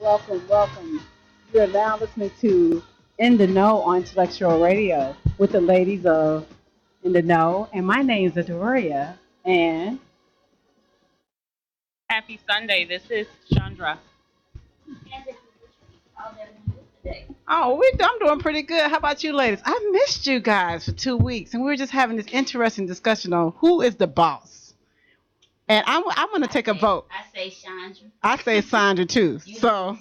Welcome, welcome. You're now listening to In the Know on Intellectual Radio with the ladies of In the Know. And my name is Adoria. And Happy Sunday. This is Chandra. I'm doing pretty good. How about you, ladies? I missed you guys for 2 weeks, and we were just having this interesting discussion on who is the boss. And I'm going to take a vote. I say Chandra. I say Sandra too. So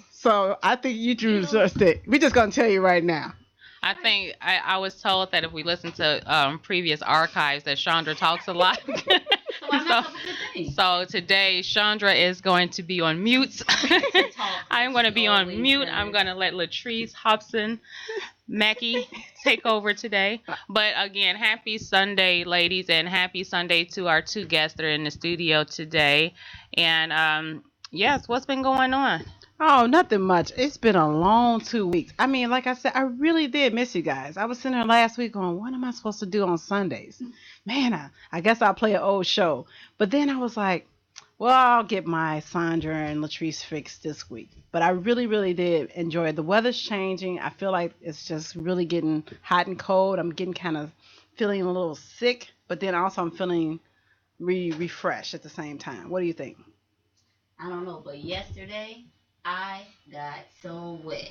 I think you drew just it. We're just going to tell you right now. I think I was told that if we listen to previous archives that Chandra talks a lot. So today Chandra is going to be on mute. I'm going to be on mute. I'm going to let Latrice Hobson Mackey take over today. But again, happy Sunday, ladies, and happy Sunday to our two guests that are in the studio today. And yes, what's been going on? Oh, nothing much. It's been a long 2 weeks. I mean, like I said, I really did miss you guys. I was sitting there last week going, what am I supposed to do on Sundays? Man, I guess I'll play an old show. But then I was like, well, I'll get my Sandra and Latrice fixed this week. But I really, really did enjoy it. The weather's changing. I feel like it's just really getting hot and cold. I'm getting kind of feeling a little sick. But then also I'm feeling refreshed at the same time. What do you think? I don't know, but yesterday I got so wet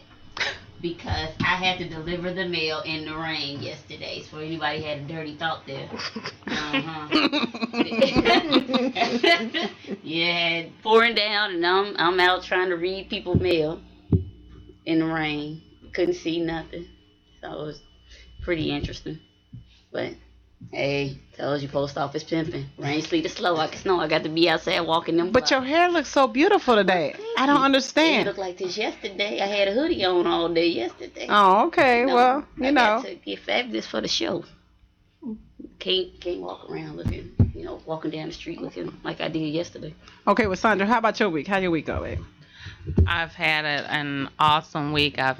because I had to deliver the mail in the rain yesterday. So anybody had a dirty thought there. Yeah, pouring down, and I'm out trying to read people's mail in the rain. Couldn't see nothing. So it was pretty interesting. But hey, tells you post office pimping. Rain, sleet, or slow. I can snow. I got to be outside walking them. But your hair looks so beautiful today. I don't It understand. looked like this yesterday. I had a hoodie on all day yesterday. Oh, okay. You know, Well, I got to get fabulous for the show. Can't walk around looking, walking down the street looking like I did yesterday. Okay, well, Sandra, how about your week? How your week go, babe? I've had an awesome week. I've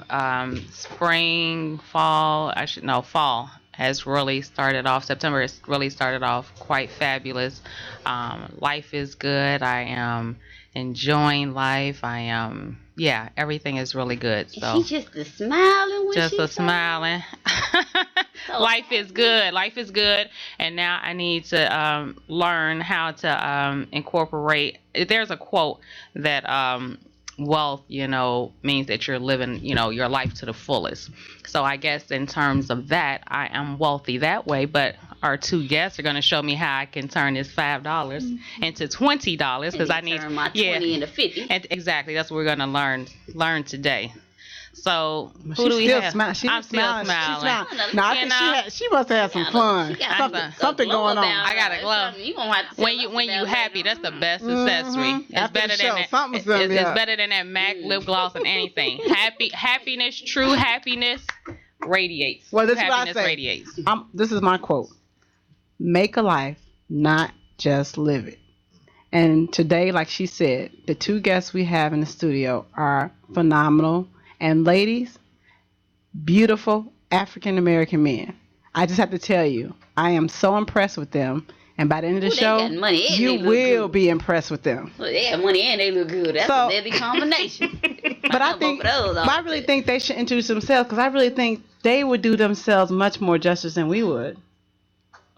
fall has really started off. September has really started off quite fabulous. Life is good. I am enjoying life. Everything is really good. So She just a smiling when just she a smiling. Life is good. Life is good. And now I need to learn how to incorporate. There's a quote that wealth, means that you're living, your life to the fullest. So I guess in terms of that, I am wealthy that way. But our two guests are going to show me how I can turn this $5 into $20 because I need turn my 20 into 50. And exactly, that's what we're going to learn today. So who She's do we still have? I'm still smiling. She's smiling. No, I think she must have had some fun. Something going on. I got a glove. You gonna have to When you happy, that's the best accessory. It's After better the show, than that. something's gonna be It's up. better than that MAC lip gloss and anything. Happiness, true happiness radiates. Well, this True is what I happiness say. radiates. This is my quote. Make a life, not just live it. And today, like she said, the two guests we have in the studio are phenomenal. And ladies, beautiful African American men. I just have to tell you, I am so impressed with them. And by the end of the show, they got money and you they look will good. be impressed with them. Well, they have money and they look good. That's So- a deadly combination. But I really think they should introduce themselves because I really think they would do themselves much more justice than we would.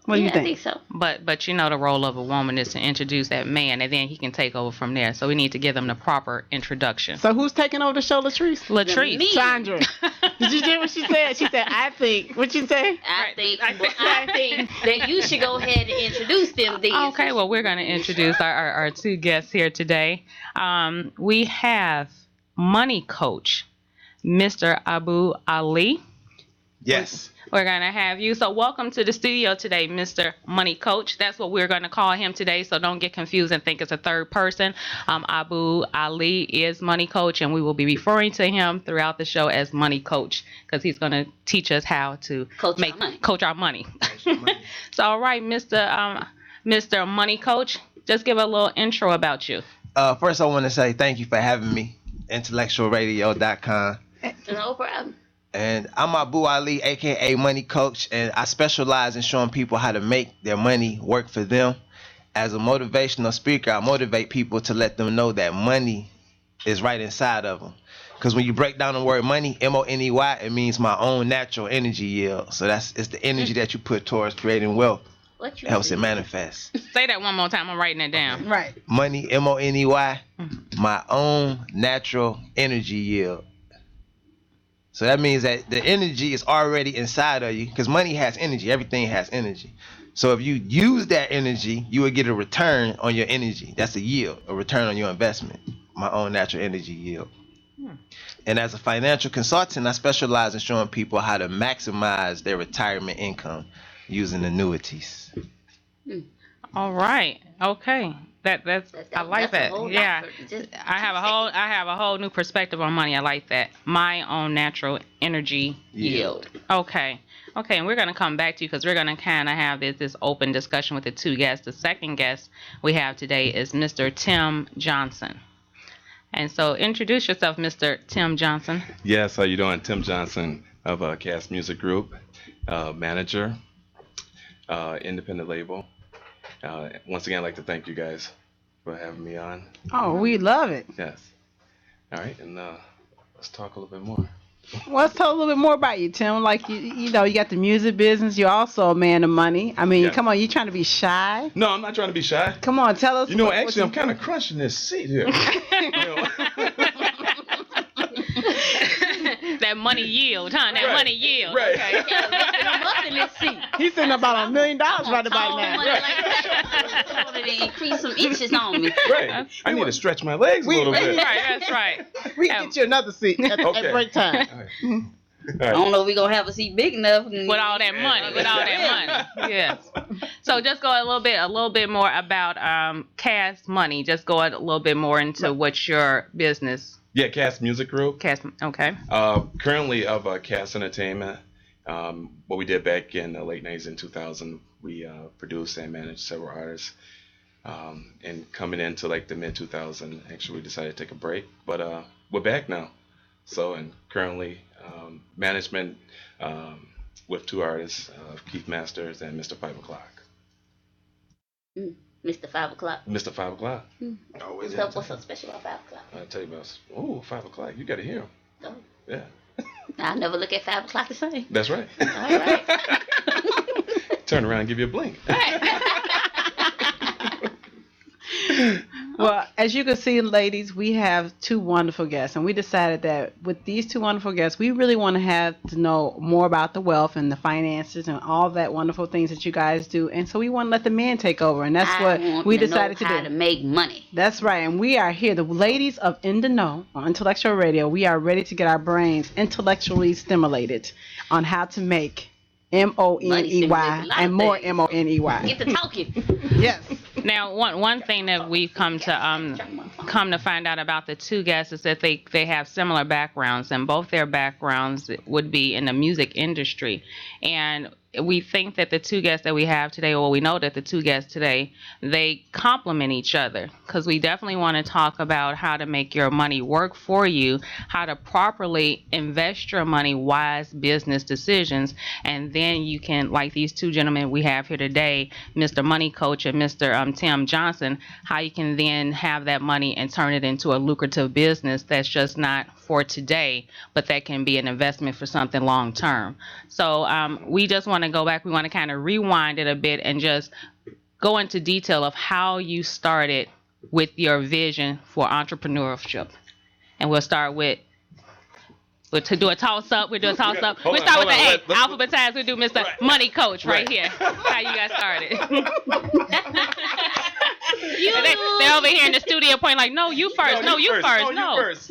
What do you I think? think so. But the role of a woman is to introduce that man, and then he can take over from there. So we need to give them the proper introduction. So who's taking over the show, Latrice? Latrice. Me. Sandra. Did you hear what she said? She said, I think. What'd you say? I think that you should go ahead and introduce them. Then. Okay, well, we're going to introduce our two guests here today. We have money coach, Mr. Abu Ali. Yes. We're going to have you. So welcome to the studio today, Mr. Money Coach. That's what we're going to call him today. So don't get confused and think it's a third person. Abu Ali is Money Coach, and we will be referring to him throughout the show as Money Coach because he's going to teach us how to coach our money. So, all right, Mr. Money Coach, just give a little intro about you. First, I want to say thank you for having me. IntellectualRadio.com. No problem. And I'm Abu Ali, aka Money Coach, and I specialize in showing people how to make their money work for them. As a motivational speaker, I motivate people to let them know that money is right inside of them. Because when you break down the word money, money, it means my own natural energy yield. So it's the energy that you put towards creating wealth. What you Helps it said? manifest. Say that one more time. I'm writing it down. Right. Money, money, my own natural energy yield. So that means that the energy is already inside of you, because money has energy. Everything has energy. So if you use that energy, you will get a return on your energy. That's a yield, a return on your investment. My own natural energy yield. And as a financial consultant, I specialize in showing people how to maximize their retirement income using annuities. All right. Okay. That's I like That's a that. whole lot Yeah. for just I have a whole new perspective on money. I like that. My own natural energy yield. Okay. Okay, and we're going to come back to you because we're going to kind of have this open discussion with the two guests. The second guest we have today is Mr. Tim Johnson. And so introduce yourself, Mr. Tim Johnson. Yes, how you doing? Tim Johnson of Cast Music Group, manager, independent label. Once again, I'd like to thank you guys for having me on. Oh, we love it. Yes. All right, and let's talk a little bit more. Well, let's talk a little bit more about you, Tim. Like you know, you got the music business. You're also a man of money. I mean, Yes. come on, you trying to be shy? No, I'm not trying to be shy. Come on, tell us. You know, what actually, I'm you kind do. of crunching this seat here. You know? That money yield, huh? That Right. money yield. Right. Okay. I'm up in this seat. He's sitting about $1 million right about Tall now. money like that. I wanted to increase some inches on me. Right. I need to stretch my legs a little bit. Right, that's right. We can get you another seat at Okay. break time. All right. I don't know if we're going to have a seat big enough. With all that money, yes. So just go a little bit more about Cast Money. Just go a little bit more into what's your business. Yeah, Cast Music Group. Cast, okay. Currently of Cast Entertainment. What we did back in the late 90s in 2000, we produced and managed several artists. And coming into like the mid 2000, actually we decided to take a break, but we're back now. So and currently management with two artists, Keith Masters and Mr. 5 O'Clock. Mr. 5 o'clock. Mr. 5 O'Clock. Always What's so special about 5 o'clock? I'll tell you about 5 O'Clock. You got to hear him. Oh. Yeah, I never look at 5 o'clock the same. that's right. All right. Turn around and give you a blink. Well, as you can see, ladies, we have two wonderful guests, and we decided that with these two wonderful guests, we really want to have to know more about the wealth and the finances and all that wonderful things that you guys do. And so we want to let the men take over, and that's what we decided to how do. to make money. That's right, and we are here, the ladies of In the Know on Intellectual Radio. We are ready to get our brains intellectually stimulated on how to make money and more money. Get to talking. Yes. Now, one thing that we've come to find out about the two guests is that they have similar backgrounds, and both their backgrounds would be in the music industry. And we think that the two guests that we have today, or we know that the two guests today, they complement each other, because we definitely want to talk about how to make your money work for you, how to properly invest your money, wise business decisions, and then you can, like these two gentlemen we have here today, Mr. Money Coach and Mr. Tim Johnson, how you can then have that money and turn it into a lucrative business that's just not for today, but that can be an investment for something long term. So we just want to go back. We want to kind of rewind it a bit and just go into detail of how you started with your vision for entrepreneurship. And we'll start with to do a toss up. We'll do a toss up. We'll start with the A. Alphabetized. We'll do Mr. Money Coach right here. How you got started? They're over here in the studio pointing like, no, you first. No, you first.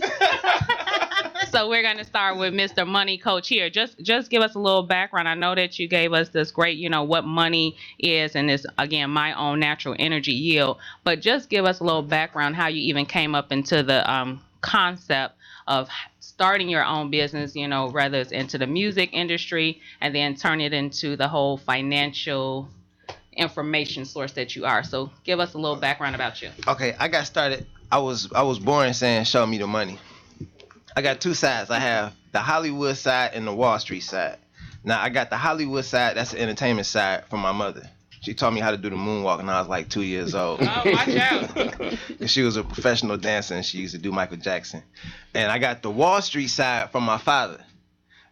So we're going to start with Mr. Money Coach here. Just give us a little background. I know that you gave us this great, what money is, and this, again, my own natural energy yield. But just give us a little background how you even came up into the concept of starting your own business, whether it's into the music industry and then turn it into the whole financial information source that you are. So give us a little background about you. Okay, I got started. I was born saying, "Show me the money." I got two sides. I have the Hollywood side and the Wall Street side. Now I got the Hollywood side. That's the entertainment side from my mother. She taught me how to do the moonwalk when I was like 2 years old. Oh, watch out. And she was a professional dancer and she used to do Michael Jackson. And I got the Wall Street side from my father.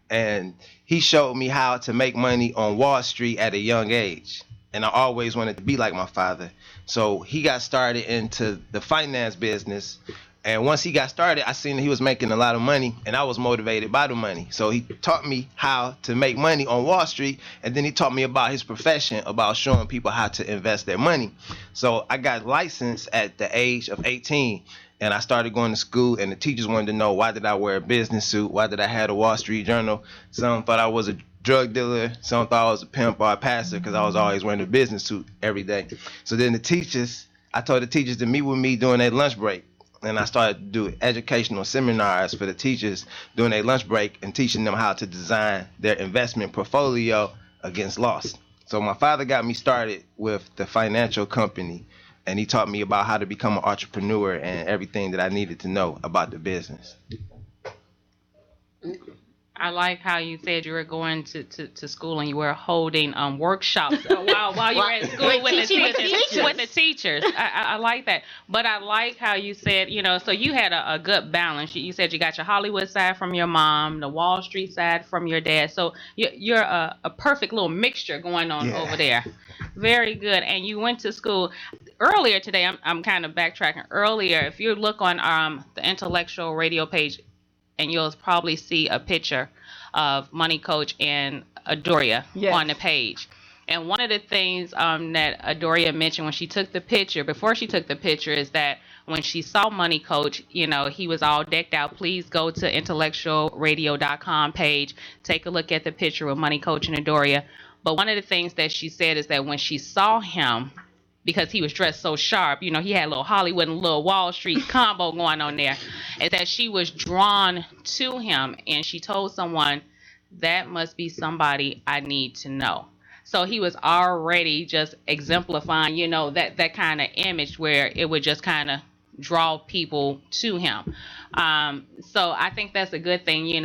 And he showed me how to make money on Wall Street at a young age. And I always wanted to be like my father. So he got started into the finance business. And once he got started, I seen that he was making a lot of money, and I was motivated by the money. So he taught me how to make money on Wall Street, and then he taught me about his profession, about showing people how to invest their money. So I got licensed at the age of 18, and I started going to school, and the teachers wanted to know, why did I wear a business suit? Why did I have a Wall Street Journal? Some thought I was a drug dealer. Some thought I was a pimp or a pastor, because I was always wearing a business suit every day. So then I told the teachers to meet with me during their lunch break. And I started to do educational seminars for the teachers during their lunch break and teaching them how to design their investment portfolio against loss. So my father got me started with the financial company, and he taught me about how to become an entrepreneur and everything that I needed to know about the business. I like how you said you were going to school and you were holding workshops while you were at school with the teachers. I like that. But I like how you said, so you had a good balance. You said you got your Hollywood side from your mom, the Wall Street side from your dad. So you're a perfect little mixture going on over there. Very good. And you went to school earlier today. I'm kind of backtracking. Earlier, if you look on the Intellectual Radio page, and you'll probably see a picture of Money Coach and Adoria on the page. And one of the things that Adoria mentioned before she took the picture, is that when she saw Money Coach, he was all decked out. Please go to IntellectualRadio.com page, take a look at the picture with Money Coach and Adoria. But one of the things that she said is that when she saw him, because he was dressed so sharp, he had a little Hollywood and a little Wall Street combo going on there, is that she was drawn to him, and she told someone, that must be somebody I need to know. So he was already just exemplifying, that kind of image where it would just kind of draw people to him. So I think that's a good thing.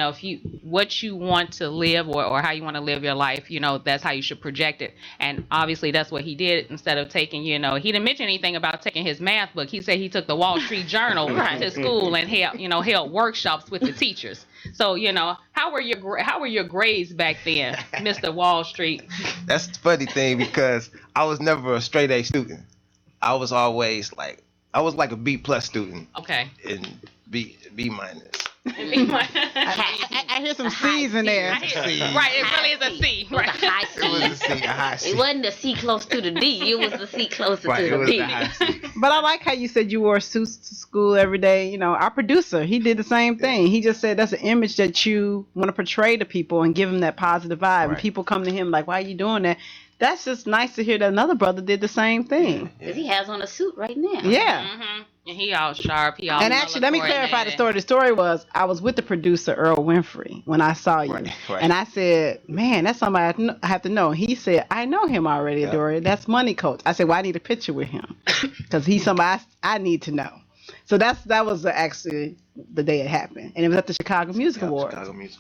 What you want to live or how you want to live your life, that's how you should project it. And obviously that's what he did. Instead of taking, he didn't mention anything about taking his math book. He said he took the Wall Street Journal to school and held workshops with the teachers. So, how were your grades back then, Mr. Wall Street? That's the funny thing, because I was never a straight A student. I was always like a B+ student. Okay. And B minus. I hear some C's in there. Right, it really is a C. Right. It was a high C. It was a high C. It wasn't the C close to the D. It was the C closer to the D. The high C. But I like how you said you wore suits to school every day. Our producer, he did the same thing. He just said that's an image that you want to portray to people and give them that positive vibe. Right. And people come to him like, why are you doing that? That's just nice to hear that another brother did the same thing. Because he has on a suit right now. Yeah. Mm-hmm. And he all sharp. And actually, let me clarify the story. The story was, I was with the producer, Earl Winfrey, when I saw you. Right. And I said, man, that's somebody I have to know. He said, I know him already, Adoria. That's Money Coach. I said, well, I need a picture with him. Because he's somebody I need to know. So that was actually the day it happened. And it was at the Chicago Music Awards.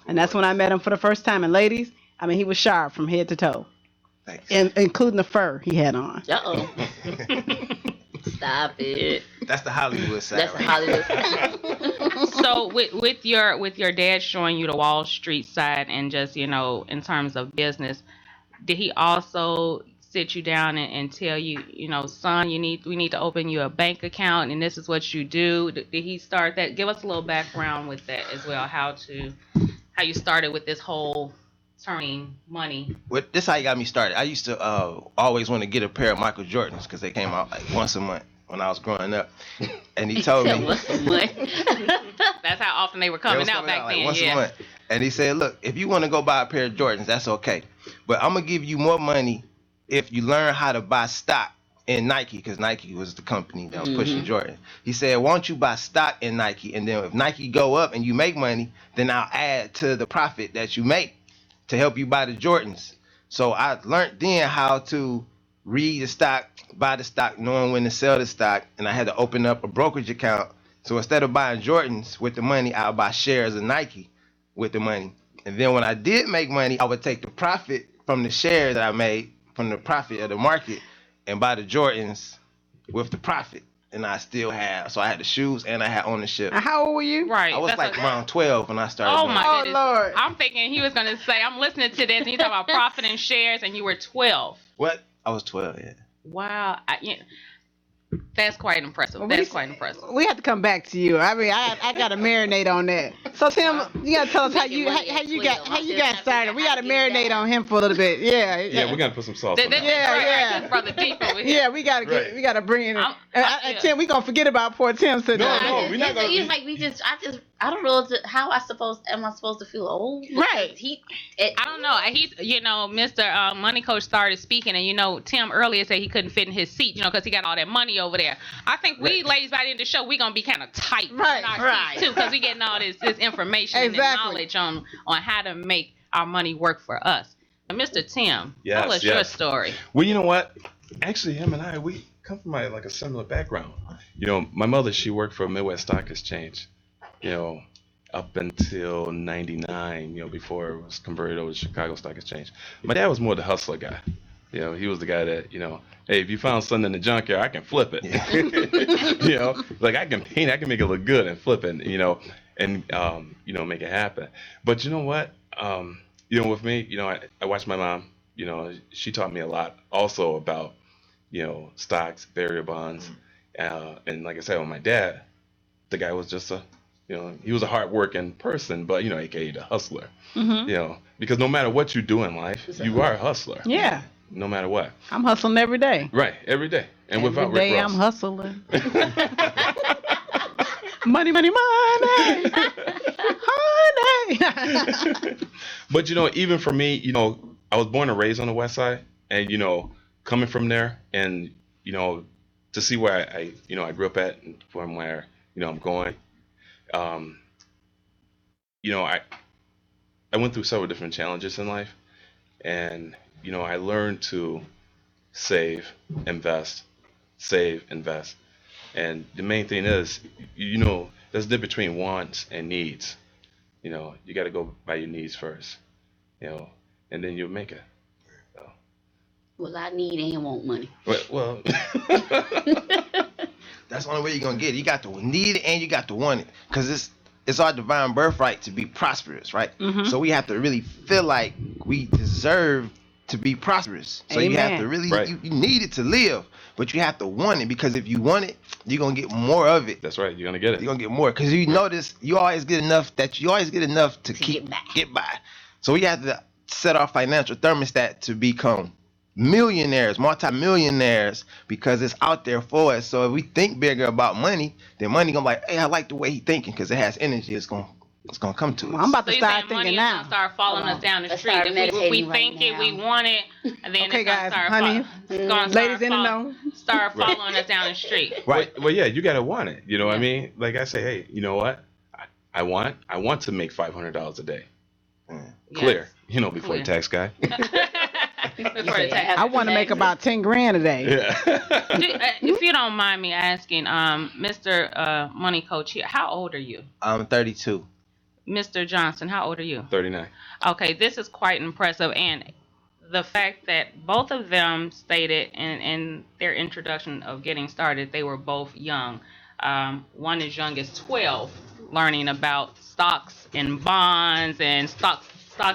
And that's when I met him for the first time. And ladies, he was sharp from head to toe. Thanks. Including the fur he had on. Uh-oh. Stop it. That's the Hollywood side. That's the Hollywood side. So with your dad showing you the Wall Street side and just, in terms of business, did he also sit you down and tell you, son, we need to open you a bank account and this is what you do? Did he start that? Give us a little background with that as well, how you started with this whole turning money. This how he got me started. I used to always want to get a pair of Michael Jordans because they came out like once a month when I was growing up. And he told me once a month. That's how often they were coming out back then. Once a month. And he said, look, if you want to go buy a pair of Jordans, that's okay. But I'm gonna give you more money if you learn how to buy stock in Nike, because Nike was the company that was pushing Jordan. He said, why don't you buy stock in Nike, and then if Nike go up and you make money, then I'll add to the profit that you make to help you buy the Jordans. So I learned then how to read the stock, buy the stock, knowing when to sell the stock, and I had to open up a brokerage account. So instead of buying Jordans with the money, I'll buy shares of Nike with the money. And then when I did make money, I would take the profit from the shares that I made from the profit of the market and buy the Jordans with the profit. And I still have, so I had the shoes and I had ownership. And how old were you? Right. I was that's like a- around 12 when I started Oh doing my it. Oh, goodness. Lord. I'm thinking he was gonna say, I'm listening to this and you talk about profit and shares and you were 12. What? I was 12, yeah. Wow. That's quite impressive. That's quite impressive. We have to come back to you. I mean, I got to marinate on that. So Tim, you got to tell us how you got started. We got to marinate on him for a little bit. Yeah. Yeah, we gotta put some sauce on that. Yeah. This brother deep over here. Yeah, we gotta bring in. I'm- Tim, we gonna forget about poor Tim today. No, we're not gonna. It's like I don't know how am I supposed to feel old? Right. I don't know. He's, Mr. Money Coach started speaking, and Tim earlier said he couldn't fit in his seat, because he got all that money over there. I think we ladies by the end of the show, we gonna be kind of tight in our seats too, because we getting all this information and knowledge on how to make our money work for us. And Mr. Tim, tell us your story. Well, you know what? Actually, him and we come from a similar background. My mother, she worked for Midwest Stock Exchange, up until 99, before it was converted over to Chicago Stock Exchange. My dad was more the hustler guy. He was the guy that, hey, if you found something in the junkyard, I can flip it. Like I can paint, I can make it look good and flip it, and make it happen. But you know what? With me, I watched my mom. She taught me a lot also about, stocks, variable bonds, and like I said, with my dad, the guy was just he was a hard-working person, but aka the hustler. Because no matter what you do in life, you are a hustler. Yeah. No matter what. I'm hustling every day. Right, every day, and without every day Rick Ross. I'm hustling. Money, money, money. Honey. But even for me, I was born and raised on the West Side, and coming from there, and to see where I grew up at, and from where I'm going. I went through several different challenges in life, and I learned to save, invest, and the main thing is, there's a difference between wants and needs. You got to go by your needs first, and then you'll make it. So. Well, I need and want money. Well. That's the only way you're gonna get it. You got to need it and you got to want it, because it's our divine birthright to be prosperous, right? Mm-hmm. So we have to really feel like we deserve to be prosperous. So you have to really, you need it to live, but you have to want it, because if you want it, you're gonna get more of it. That's right. You're gonna get it. You're gonna get more, because you notice you always get enough to get by. So we have to set our financial thermostat to become millionaires, multi-millionaires, because it's out there for us. So if we think bigger about money, then money gonna be like, hey, I like the way he thinking, because it has energy. It's gonna come to us. I'm about to So start money thinking is now. gonna start following us down the Let's street. start If we meditating think right it, we now. want it, and then Okay, it's gonna guys, start honey, it's gonna ladies in the know. start following us down the street. Right. Well, yeah, you gotta want it. You know what I mean? Like I say, hey, you know what? I want to make $500 a day. Clear. Before Clear. the tax guy. I want to make about 10 grand a day. Yeah. If you don't mind me asking, Mr. Money Coach here, how old are you? I'm 32. Mr. Johnson, how old are you? 39. Okay, this is quite impressive, and the fact that both of them stated in their introduction of getting started, they were both young. One as young as 12, learning about stocks and bonds and stock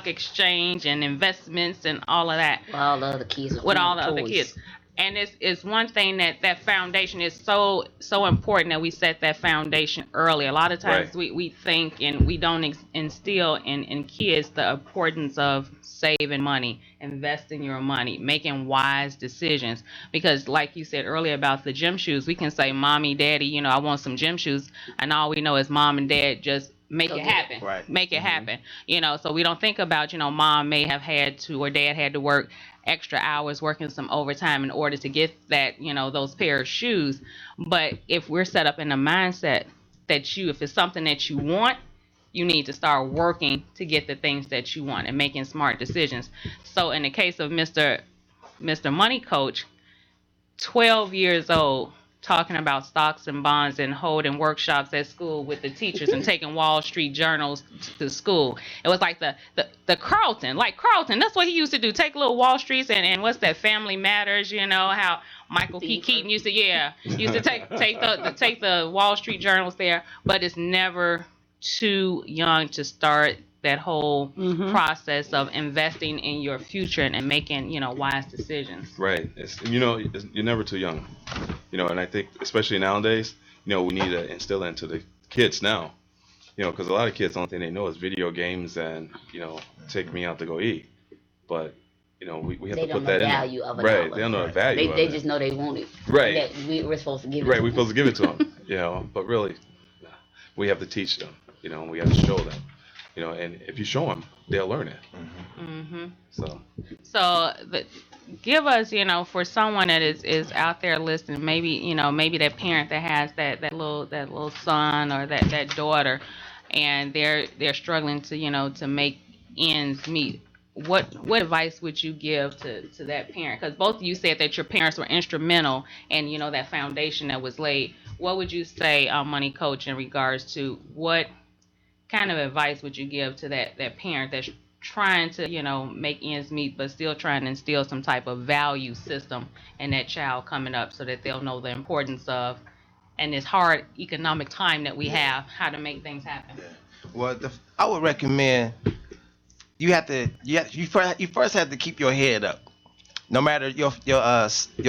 exchange and investments and all of that. With all the other kids. With all the other kids. And it's one thing that foundation is so important, that we set that foundation early. A lot of times we think and we don't instill in kids the importance of saving money, investing your money, making wise decisions. Because like you said earlier about the gym shoes, we can say, mommy, daddy, I want some gym shoes. And all we know is mom and dad just make it happen. Right. Make it happen. So we don't think about, mom may have had to, or dad had to work extra hours, working some overtime in order to get that, those pair of shoes. But if we're set up in a mindset that if it's something that you want, you need to start working to get the things that you want and making smart decisions. So in the case of Mr. Money Coach, 12 years old, talking about stocks and bonds and holding workshops at school with the teachers and taking Wall Street journals to school. It was like the Carlton, like Carlton. That's what he used to do. Take little Wall Streets and what's that? Family Matters. You know how Michael P. Keaton used to take the Wall Street journals there. But it's never too young to start that whole process of investing in your future and making wise decisions. Right. You're never too young. And I think especially nowadays, we need to instill into the kids now. Because a lot of kids, the only thing they know is video games and take me out to go eat. But we have to put that in. They don't know the value of it. Right. They don't know the value. They just know they want it. Right. That we're supposed to give it. Right. We're supposed to give it to them. But really, we have to teach them. We have to show them. And if you show them, they'll learn it. So give us, for someone that is out there listening, maybe that parent that has that little son or that daughter, and they're struggling to make ends meet. What advice would you give to that parent? Because both of you said that your parents were instrumental in that foundation that was laid. What would you say, Money Coach, in regards to what kind of advice would you give to that parent that's trying to make ends meet but still trying to instill some type of value system in that child coming up so that they'll know the importance of, in this hard economic time that we have, how to make things happen? Well, I would recommend you first have to keep your head up. No matter your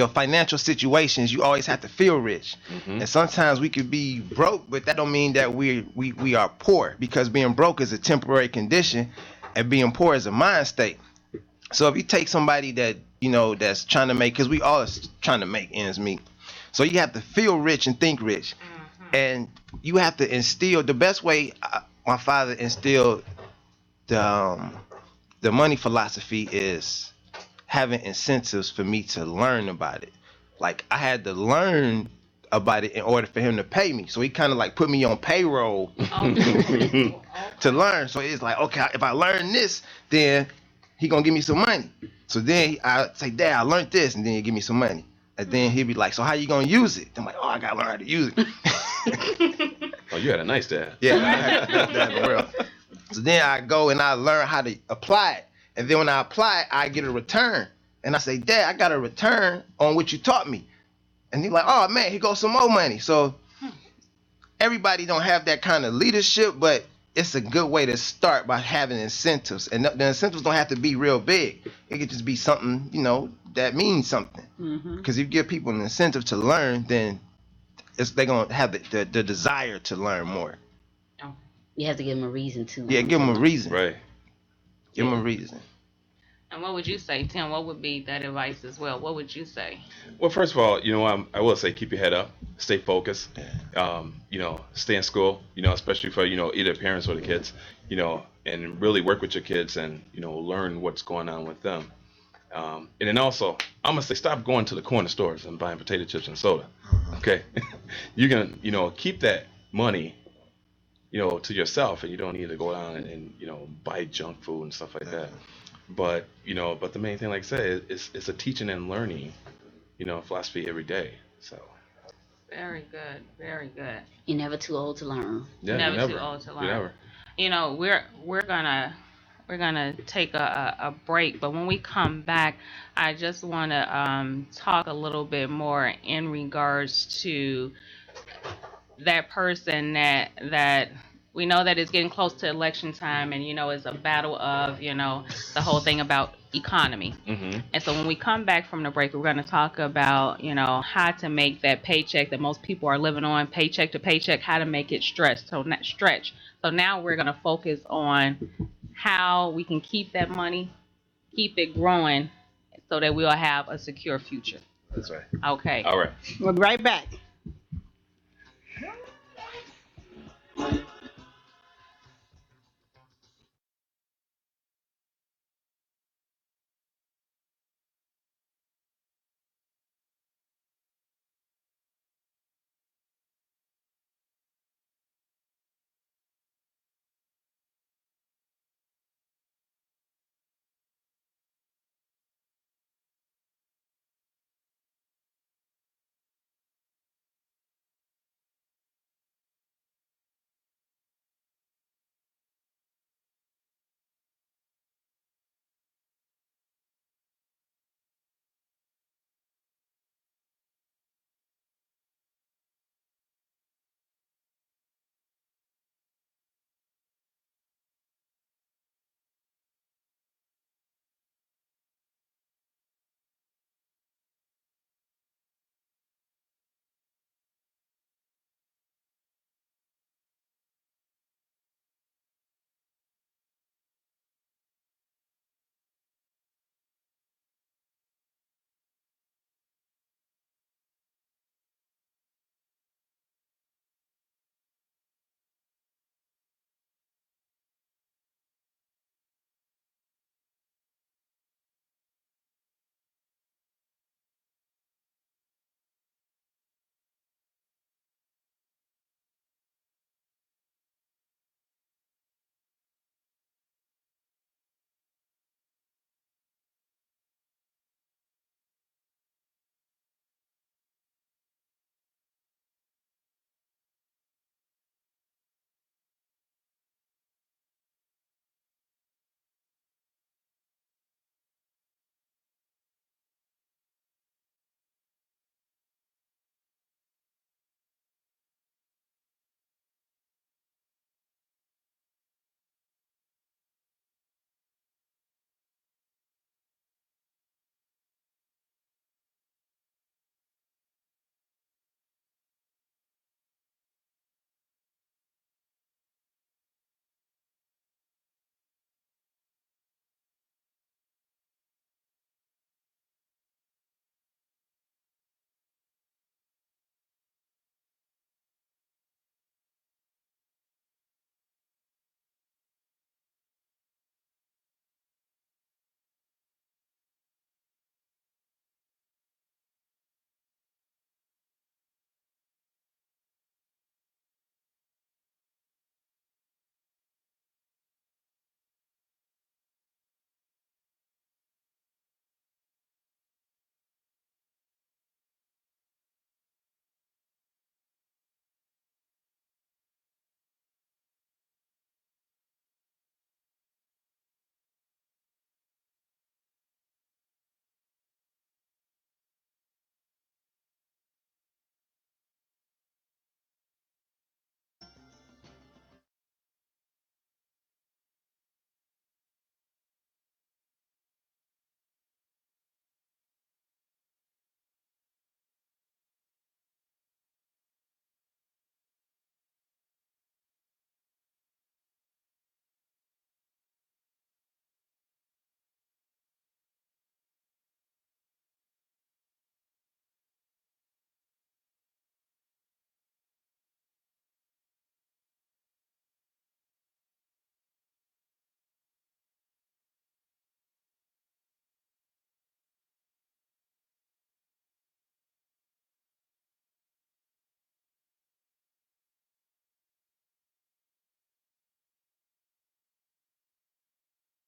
financial situations, you always have to feel rich. And sometimes we could be broke, but that don't mean that we are poor, because being broke is a temporary condition and being poor is a mind state. So if you take somebody that that's trying to make, because we all are trying to make ends meet, so you have to feel rich and think rich. And you have to instill the best way. My father instilled the money philosophy is having incentives for me to learn about it. Like, I had to learn about it in order for him to pay me. So he kind of like put me on payroll to learn. So it's like, okay, if I learn this, then he gonna give me some money. So then I say, Dad, I learned this, and then he give me some money. And then he'd be like, so how you gonna use it? I'm like, oh, I gotta learn how to use it. Oh, you had a nice dad. Yeah, I had the best dad in the world. So then I go and I learn how to apply it. And then when I apply it, I get a return. And I say, Dad, I got a return on what you taught me. And he's like, oh, man, here goes some more money. So everybody don't have that kind of leadership, but it's a good way to start by having incentives. And the incentives don't have to be real big. It could just be something, that means something. Because if you give people an incentive to learn, then they're going to have the desire to learn more. You have to give them a reason to. Yeah, give them a reason. Right. Give them a reason. And what would you say, Tim? What would be that advice as well? What would you say? Well, first of all, I will say keep your head up, stay focused, stay in school, especially for, either parents or the kids, and really work with your kids and, learn what's going on with them. And then also, I'm going to say stop going to the corner stores and buying potato chips and soda. Okay. You can, keep that money, to yourself, and you don't need to go down and buy junk food and stuff like that. But the main thing, like I said, it's a teaching and learning, philosophy every day. So. Very good, very good. You're never too old to learn. Yeah, never too old to learn. We're gonna take a break, but when we come back, I just want to talk a little bit more in regards to that person that we know that it's getting close to election time, and it's a battle of the whole thing about economy. And so when we come back from the break, we're going to talk about how to make that paycheck that most people are living on, paycheck to paycheck, how to make it stretch. So now we're going to focus on how we can keep that money, keep it growing, so that we'll have a secure future. That's right. Okay. All right. We'll be right back.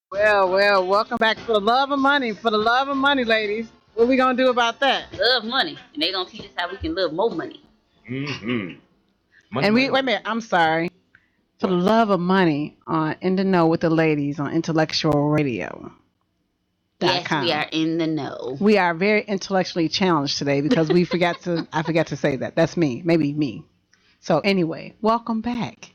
Welcome back for the love of money. For the love of money, ladies. What we gonna do about that? Love money, and they gonna teach us how we can love more money. Mm-hmm. Money, And money, wait a money. minute. I'm sorry. For the What? love of money on In the Know with the ladies on IntellectualRadio.com. Yes, we are in the know. We are very intellectually challenged today because we forgot to. I forgot to say that. That's me. Maybe me. So anyway, welcome back,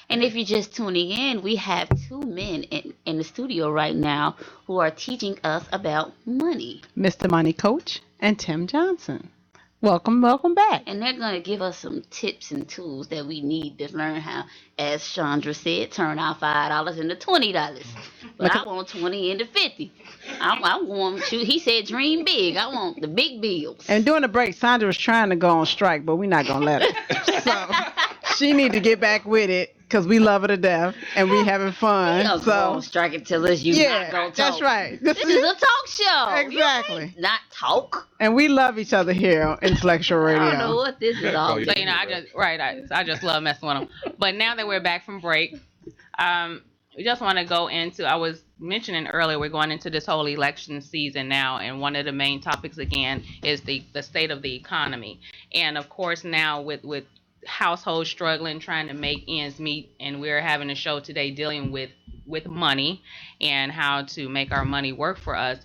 And if you're just tuning in, we have two men in the studio right now who are teaching us about money. Mr. Money Coach and Tim Johnson. Welcome back. And they're going to give us some tips and tools that we need to learn how, as Chandra said, turn our $5 into $20. But I want 20 into 50. I want to, he said dream big. I want the big bills. And during the break, Sandra was trying to go on strike, but we're not gonna let her. So she need to get back with it because we love her to death and we having fun. Go on strike and tell us you not going to talk. that's right. This is a talk show. Exactly. Not talk. And we love each other here on Intellectual I Radio. don't know what this is all Oh, about. So I just love messing with them. But now that we're back from break, we just want to go into. I was mentioning earlier we're going into this whole election season now, and one of the main topics again is the state of the economy, and of course now with households struggling trying to make ends meet, and we're having a show today dealing with money and how to make our money work for us.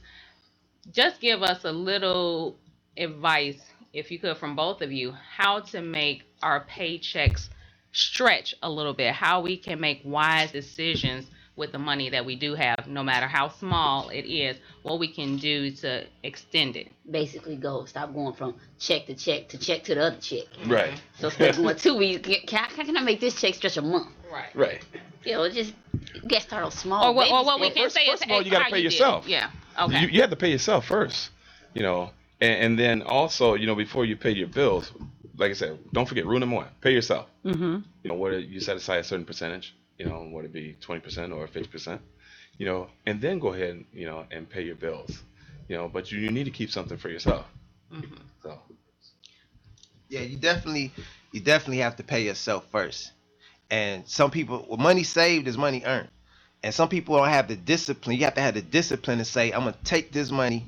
Just give us a little advice, if you could, from both of you, how to make our paychecks stretch a little bit, how we can make wise decisions with the money that we do have, no matter how small it is, what we can do to extend it. Basically, stop going from check to check to check to the other check. Right. So instead of going 2 weeks, how can I make this check stretch a month? Right. Right. Just get started on small. Or what baby we steps. can say first is of all, you gotta how pay did. yourself. Yeah. Okay. You have to pay yourself first, and then also, before you pay your bills, like I said, don't forget rule number one: pay yourself. Mm-hmm. Whether you set aside a certain percentage, whether it be 20% or 50%, and then go ahead, and pay your bills, but you need to keep something for yourself. Mm-hmm. So Yeah, you definitely have to pay yourself first. And some people, well, money saved is money earned. And some people don't have the discipline. You have to have the discipline to say, I'm gonna take this money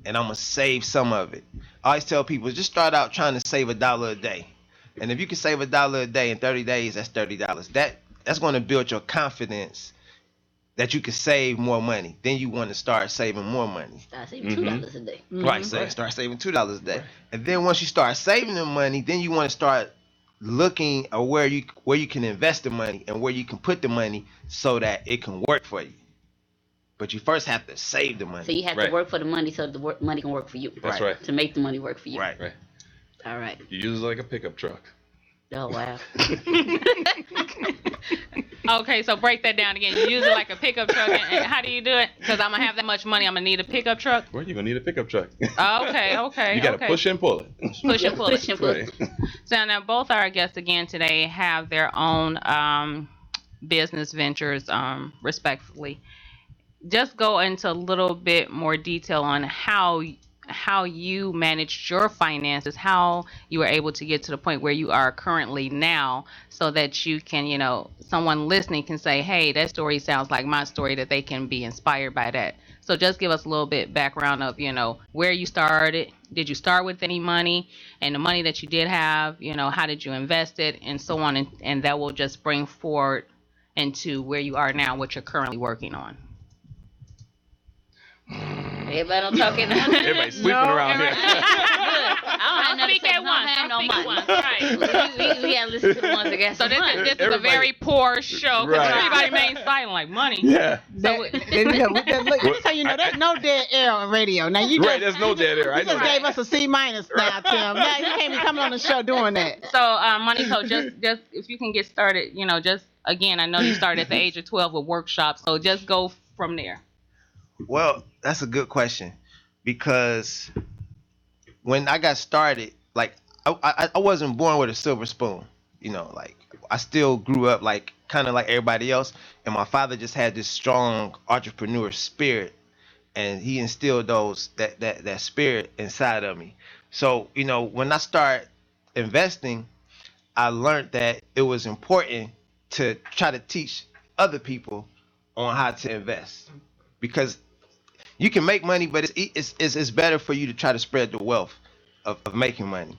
and I'm gonna save some of it. I always tell people, just start out trying to save $1 a day. And if you can save $1 a day in 30 days, that's $30. That's gonna build your confidence that you can save more money. Then you want to start saving more money. Start saving $2 a day. Right, so start saving $2 a day. And then once you start saving the money, then you want to start looking at where you can invest the money and where you can put the money so that it can work for you. But you first have to save the money. So you have to work for the money so the money can work for you. that's right. To make the money work for you. Right. Right. All right. You use it like a pickup truck. Oh, wow. Okay, so break that down again. You use it like a pickup truck, and how do you do it? Because I'm gonna have that much money, I'm gonna need a pickup truck. Well, you're gonna need a pickup truck. Okay. You gotta push and pull it. Push and pull it. Push and pull. Right. So now both our guests again today have their own business ventures, respectively. Just go into a little bit more detail on how you managed your finances, how you were able to get to the point where you are currently now, so that you can, someone listening can say, hey, that story sounds like my story, that they can be inspired by that. So just give us a little bit background of, where you started. Did you start with any money? And the money that you did have, how did you invest it? And so on. And that will just bring forward into where you are now, what you're currently working on. Everybody don't talk at once. Everybody's sweeping around here. I don't have Speak at once. Don't speak at once. Right. We gotta listen to the ones that got So some this money. is a very poor show, because Right. everybody remains silent like money. Yeah. Look, so there's no dead air on radio. Now you Right. just There's no dead air. I you know just that. gave us a C minus now, Tim. Now you can't be coming on the show doing that. So, Money Coach, just if you can get started, just again, I know you started at the age of 12 with workshops, so just go from there. Well, that's a good question, because when I got started, like I wasn't born with a silver spoon, like I still grew up like kind of like everybody else, and my father just had this strong entrepreneur spirit, and he instilled that spirit inside of me. So when I started investing, I learned that it was important to try to teach other people on how to invest, because you can make money, but it's better for you to try to spread the wealth of making money.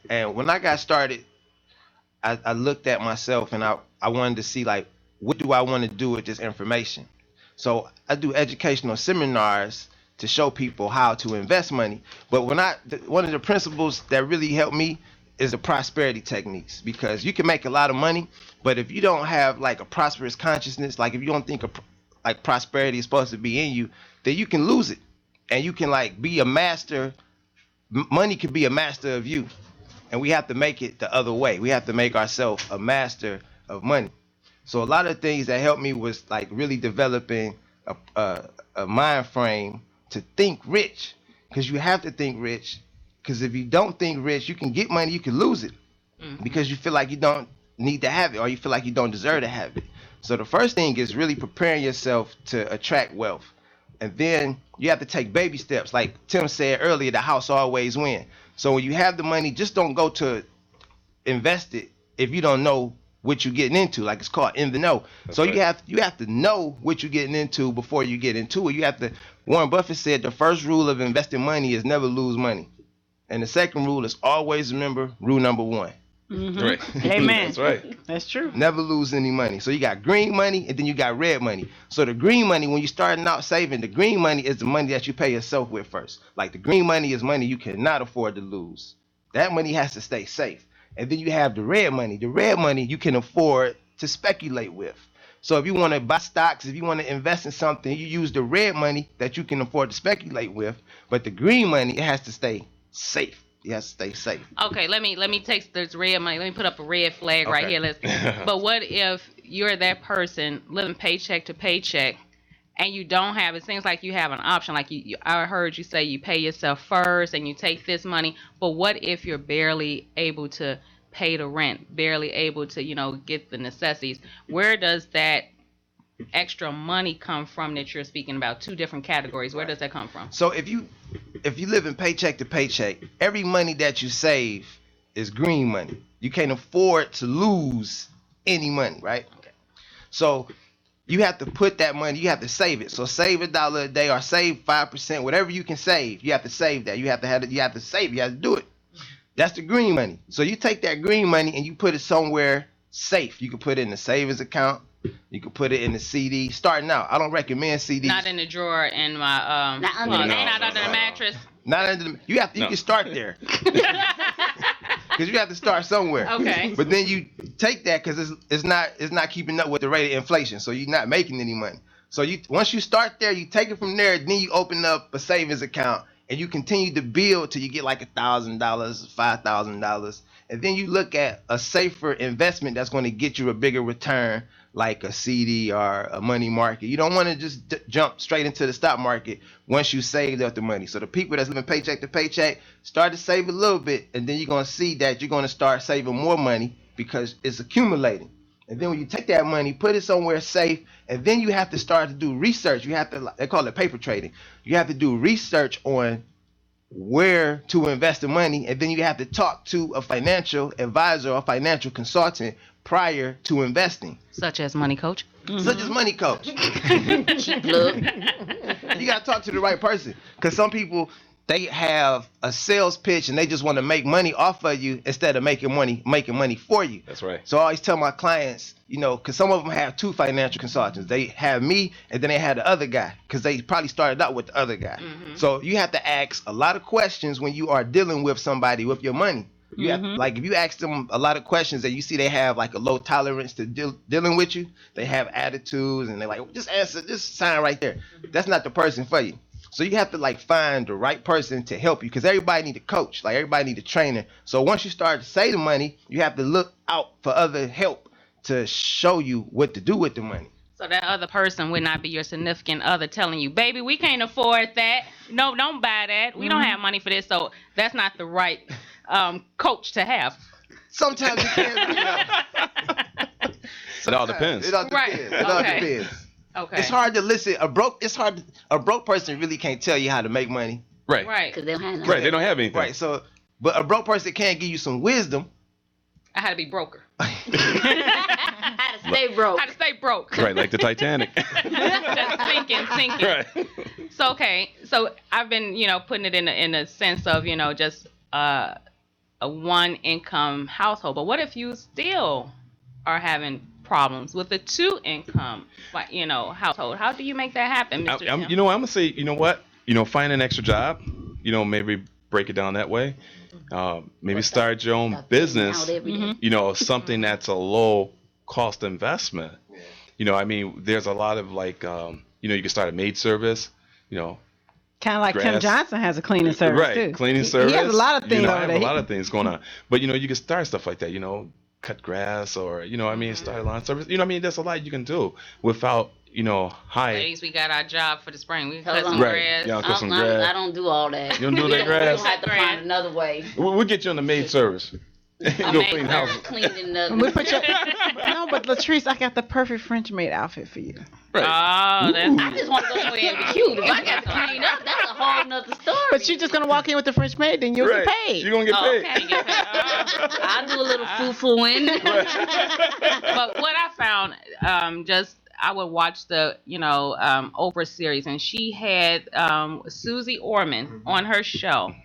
And when I got started, I looked at myself and I wanted to see like, what do I want to do with this information? So I do educational seminars to show people how to invest money. But one of the principles that really helped me is the prosperity techniques, because you can make a lot of money, but if you don't have like a prosperous consciousness, like if you don't think like prosperity is supposed to be in you, then you can lose it, and you can like be a master. Money can be a master of you, and we have to make it the other way. We have to make ourselves a master of money. So a lot of things that helped me was like really developing a mind frame to think rich, because you have to think rich. Because if you don't think rich, you can get money, you can lose it, because you feel like you don't need to have it, or you feel like you don't deserve to have it. So the first thing is really preparing yourself to attract wealth. And then you have to take baby steps. Like Tim said earlier, the house always wins. So when you have the money, just don't go to invest it if you don't know what you're getting into. Like it's called in the know. That's so right. You have to know what you're getting into before you get into it. You have to. Warren Buffett said the first rule of investing money is never lose money, and the second rule is always remember rule number one. Right. Amen. That's right. That's true. Never lose any money. So you got green money and then you got red money. So the green money, when you're starting out saving, the green money is the money that you pay yourself with first. Like the green money is money you cannot afford to lose. That money has to stay safe. And then you have the red money. The red money you can afford to speculate with. So if you want to buy stocks, if you want to invest in something, you use the red money that you can afford to speculate with. But the green money, it has to stay safe. You have to stay safe. Okay, let me take this red money. Let me put up a red flag right here. But what if you're that person living paycheck to paycheck, and you don't have? It seems like you have an option. Like I heard you say you pay yourself first, and you take this money. But what if you're barely able to pay the rent, barely able to get the necessities? Where does that extra money come from that you're speaking about? Two different categories. Where does that come from? So if you live in paycheck to paycheck, every money that you save is green money. You can't afford to lose any money, right? Okay. So you have to put that money, you have to save it. So save $1 a day or save 5%, whatever you can save. You have to save that. You have to have it. You have to save. You have to do it. That's the green money. So you take that green money and you put it somewhere safe. You can put it in a savings account. You can put it in the CD. Starting out, I don't recommend CDs. Not in the drawer in my not under the mattress. Not under the. You can start there. Because you have to start somewhere. Okay. But then you take that because it's not keeping up with the rate of inflation, so you're not making any money. So once you start there, you take it from there. Then you open up a savings account and you continue to build till you get like $1,000, $5,000, and then you look at a safer investment that's going to get you a bigger return, like a CD or a money market. You don't want to just jump straight into the stock market once you saved up the money. So the people that's living paycheck to paycheck, start to save a little bit, and then you're going to see that you're going to start saving more money because it's accumulating. And then when you take that money, put it somewhere safe, and then you have to start to do research. You have to, they call it paper trading. You have to do research on where to invest the money, and then you have to talk to a financial advisor or financial consultant prior to investing. Such as Money Coach. Such as Money Coach. Cheap plug. You got to talk to the right person, because some people, they have a sales pitch and they just want to make money off of you instead of making money for you. That's right. So I always tell my clients, because some of them have two financial consultants. They have me and then they have the other guy, because they probably started out with the other guy. Mm-hmm. So you have to ask a lot of questions when you are dealing with somebody with your money. You have, like, if you ask them a lot of questions and you see they have like a low tolerance to dealing with you, they have attitudes and they're like, just answer, just sign right there. That's not the person for you. So you have to like find the right person to help you, because everybody need a coach, like everybody need a trainer. So once you start to save the money, you have to look out for other help to show you what to do with the money. So that other person would not be your significant other telling you, baby, we can't afford that. No, don't buy that. We don't have money for this. So that's not the right coach to have. Sometimes you can. It all depends. It all depends. Right. It all depends. Okay. It's hard to listen. A broke person really can't tell you how to make money. Right. Right. Because they don't have nothing. Right. They don't have anything. Right. So, but a broke person can give you some wisdom. I had to be broker. How to stay broke. How to stay broke. Right, like the Titanic. Just sinking. Right. So okay, so I've been, putting it in a sense of, just a one income household. But what if you still are having problems with a two income, household? How do you make that happen, Mr. Tim? I'm gonna say, you know what? Find an extra job. Maybe break it down that way. Maybe start your own business. Something that's a low cost investment. There's a lot of like, you can start a maid service. Kind of like Kim grass. Johnson has a cleaning service Right, too. cleaning service. He has a lot of things I over have there. a lot of things going on. But you can start stuff like that. Cut grass or start a lawn service. There's a lot you can do without high. Ladies, we got our job for the spring. We cut Hold some on. grass. Yeah, cut some grass. I don't do all that. You don't do that grass? We'll have to find another way. We'll get you on the maid service. I Go make clean her houses. cleaning the. We put your, no, but Latrice, I got the perfect French maid outfit for you. Right. Oh, that's I just want to go somewhere and be cute. If I got to clean up, that's a whole nother story. But you're just gonna walk in with the French maid, then you'll Right. get paid. You're gonna get paid. okay. Get paid. I do a little foo-fooing. But what I found, I would watch the Oprah series, and she had Susie Orman on her show.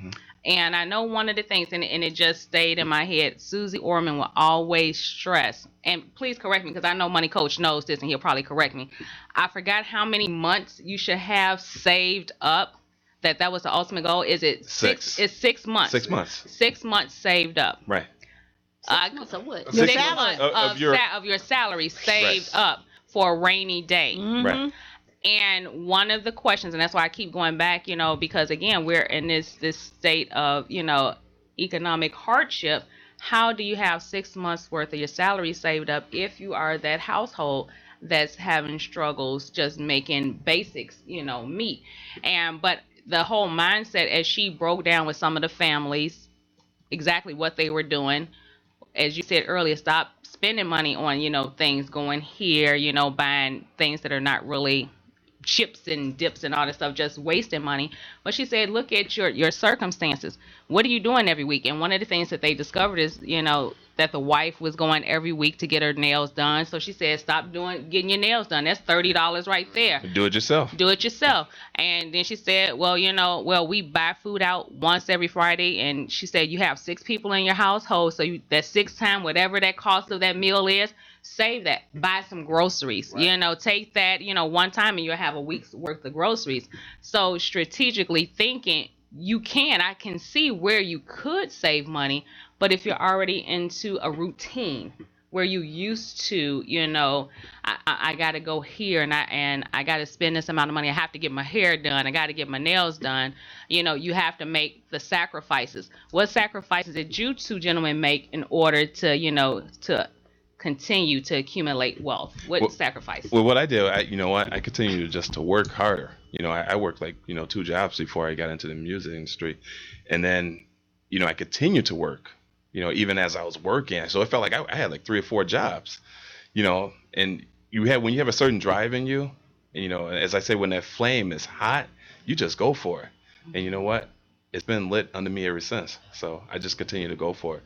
And I know one of the things, and it just stayed in my head, Susie Orman will always stress, and please correct me because I know Money Coach knows this and he'll probably correct me. I forgot how many months you should have saved up. That was the ultimate goal. Is it Six. It's 6 months. 6 months. 6 months saved up. Right. 6 months of what? Your 6 salary. months of your salary saved up for a rainy day. Right. And one of the questions, and that's why I keep going back, because again, we're in this state of, economic hardship. How do you have 6 months worth of your salary saved up if you are that household that's having struggles just making basics, meet? But the whole mindset, as she broke down with some of the families, exactly what they were doing, as you said earlier, stop spending money on, things going here, buying things that are not really chips and dips and all that stuff, just wasting money. But she said, look at your circumstances. What are you doing every week? And one of the things that they discovered is, that the wife was going every week to get her nails done. So she said, stop getting your nails done. That's $30 right there. Do it yourself. Do it yourself. And then she said, well, we buy food out once every Friday. And she said, you have 6 people in your household. So that's 6 times whatever that cost of that meal is. Save that. Buy some groceries. Right. Take that, one time and you'll have a week's worth of groceries. So strategically thinking, I can see where you could save money, but if you're already into a routine where you used to, I got to go here and I got to spend this amount of money. I have to get my hair done. I got to get my nails done. You have to make the sacrifices. What sacrifices did you two gentlemen make in order to continue to accumulate wealth? What sacrifice? Well, what I did, I continued just to work harder. I worked like 2 jobs before I got into the music industry, and then I continued to work. Even as I was working, so it felt like I had like 3 or 4 jobs. And when you have a certain drive in you, and as I say, when that flame is hot, you just go for it. And you know what? It's been lit under me ever since. So I just continue to go for it.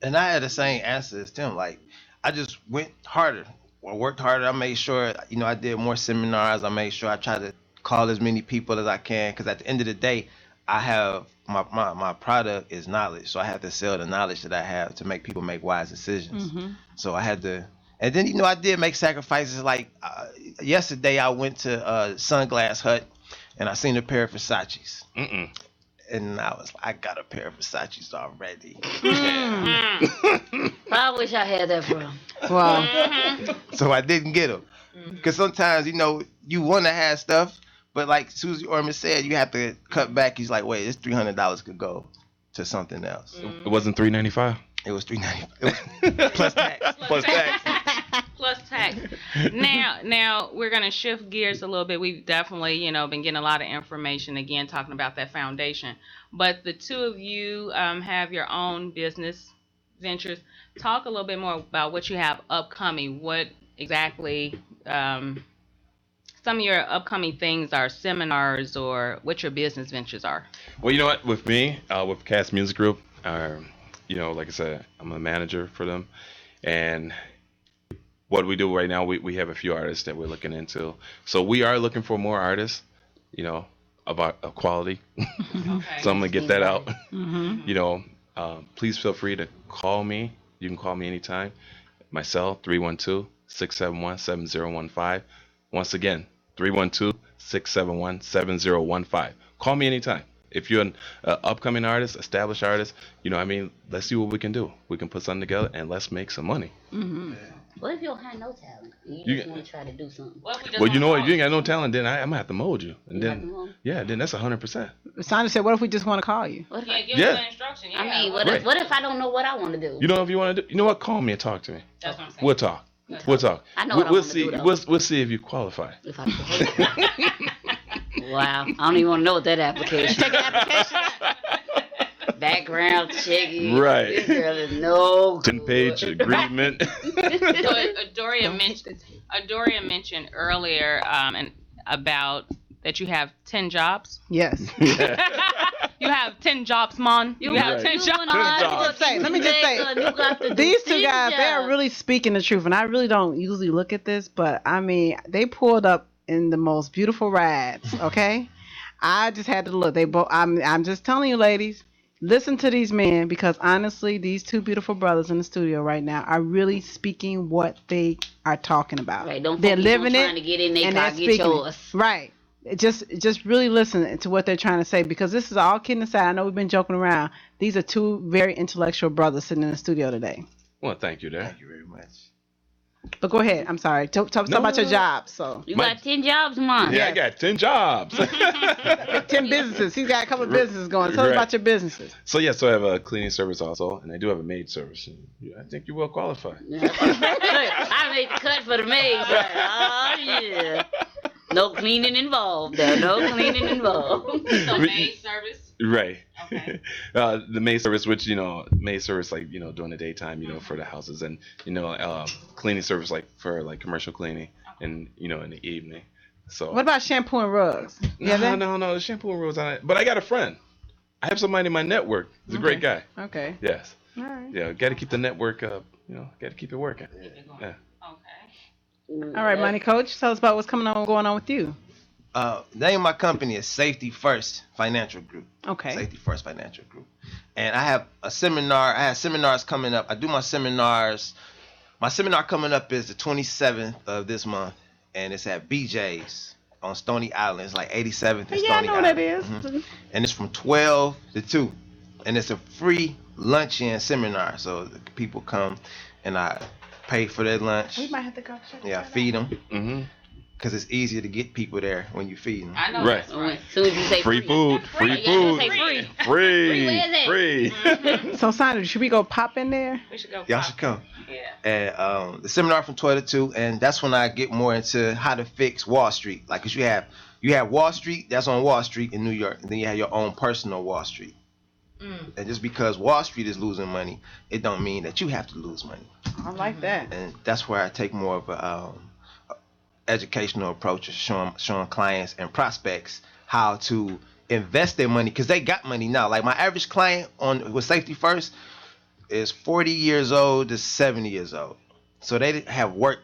And I had the same answer as Tim. Like, I just went harder. I worked harder. I made sure, I did more seminars. I made sure I tried to call as many people as I can. Because at the end of the day, I have my product is knowledge. So I have to sell the knowledge that I have to make people make wise decisions. Mm-hmm. So I had to. And then, I did make sacrifices. Like yesterday, I went to Sunglass Hut and I seen a pair of Versace's. And I was like, I got a pair of Versace's already. I wish I had that for him. Well, So I didn't get them. Because sometimes, you want to have stuff, but like Susie Orman said, you have to cut back. He's like, wait, this $300 could go to something else. It wasn't $395. It was $390 plus tax. Plus tax. Plus tax. Now we're gonna shift gears a little bit. We've definitely, been getting a lot of information again, talking about that foundation. But the two of you have your own business ventures. Talk a little bit more about what you have upcoming. What exactly some of your upcoming things are, seminars, or what your business ventures are. Well, you know what? With me, with Cass Music Group, like I said, I'm a manager for them. And what we do right now, we have a few artists that we're looking into. So we are looking for more artists, about quality. Okay. So I'm gonna get that out. Mm-hmm. Please feel free to call me. You can call me anytime. My cell 312-671-7015. Once again, 312-671-7015. Call me anytime. If you're an upcoming artist, established artist, let's see what we can do. We can put something together and let's make some money. Mm-hmm. What if you don't have no talent? You You just can- want to try to do something. What if we just Well, you know what? wanna If you ain't got no talent, then I'm gonna have to mold you. And You have to then, mold? then that's 100%. Sandra said, "What if we just want to call you?" What if Yeah, I, give Yeah. us an instruction. Yeah. I mean, Right. what if I don't know what I want to do? You know, if you want to do, you know what? Call me and talk to me. That's what I'm saying. We'll talk. We'll talk. I know We'll, what I we'll wanna see. do, though. We'll see if you qualify. If I Wow, I don't even want to know what that application. Take an application. Background checking. Right. This girl is no good. 10-page agreement. So Adoria mentioned earlier about that you have 10 jobs. Yes. You have 10 jobs, man. You have Right. 10 jobs. Let me just say, these two guys, they're really speaking the truth, and I really don't usually look at this, but I mean, they pulled up in the most beautiful rides. Okay, I just had to look. They both. I'm just telling you, ladies, listen to these men, because honestly, these two beautiful brothers in the studio right now are really speaking what they are talking about. Right, don't they're focus living on it, trying to get in their and car, they're get speaking yours. it. Right. Just really listen to what they're trying to say, because this is all kidding aside. I know we've been joking around. These are two very intellectual brothers sitting in the studio today. Well, thank you, there. Thank you very much. But go ahead. I'm sorry. Talk about your job. So You My- got 10 jobs, man. Yeah, I got 10 jobs. 10 businesses. He's got a couple of businesses going. Tell us Right. about your businesses. So I have a cleaning service also, and I do have a maid service. And I think you will qualify. I made the cut for the maid. Oh, yeah. No cleaning involved, though. No cleaning involved. So maid service. Right. Okay. The maid service, which maid service like during the daytime, for the houses, and cleaning service like for like commercial cleaning, and in the evening. So. What about shampoo and rugs? No, that? no, the shampoo and rules on it. But I got a friend. I have somebody in my network. He's a great guy. Okay. Yes. All right. Yeah. Got to keep the network up. Got to keep it working. Yeah. Okay. All right, Money Coach. Tell us about what's going on with you. The name of my company is Safety First Financial Group. Okay. Safety First Financial Group. And I have a seminar. I have seminars coming up. I do my seminars. My seminar coming up is the 27th of this month, and it's at BJ's on Stony Island. It's like 87th and Yeah, I Stony know Island. that is. Mhm. And it's from 12 to 2. And it's a free lunch-in seminar. So the people come, and I pay for their lunch. We might have to go check Yeah, I that feed them. Mm-hmm. Because it's easier to get people there when you feed them. I know Right. that's right. As soon as you say Free food. Free Yeah, you food. say free. Free. Where's that? Free. out. So, Sandra, should we go pop in there? We should go. Y'all pop. should come. Yeah. And the seminar from 12 to 2, and that's when I get more into how to fix Wall Street. Like, 'cause you have Wall Street, that's on Wall Street in New York, and then you have your own personal Wall Street. And just because Wall Street is losing money, it don't mean that you have to lose money. I like that. And that's where I take more of a educational approach, of showing clients and prospects how to invest their money, because they got money now. Like my average client with Safety First is 40 years old to 70 years old. So they have worked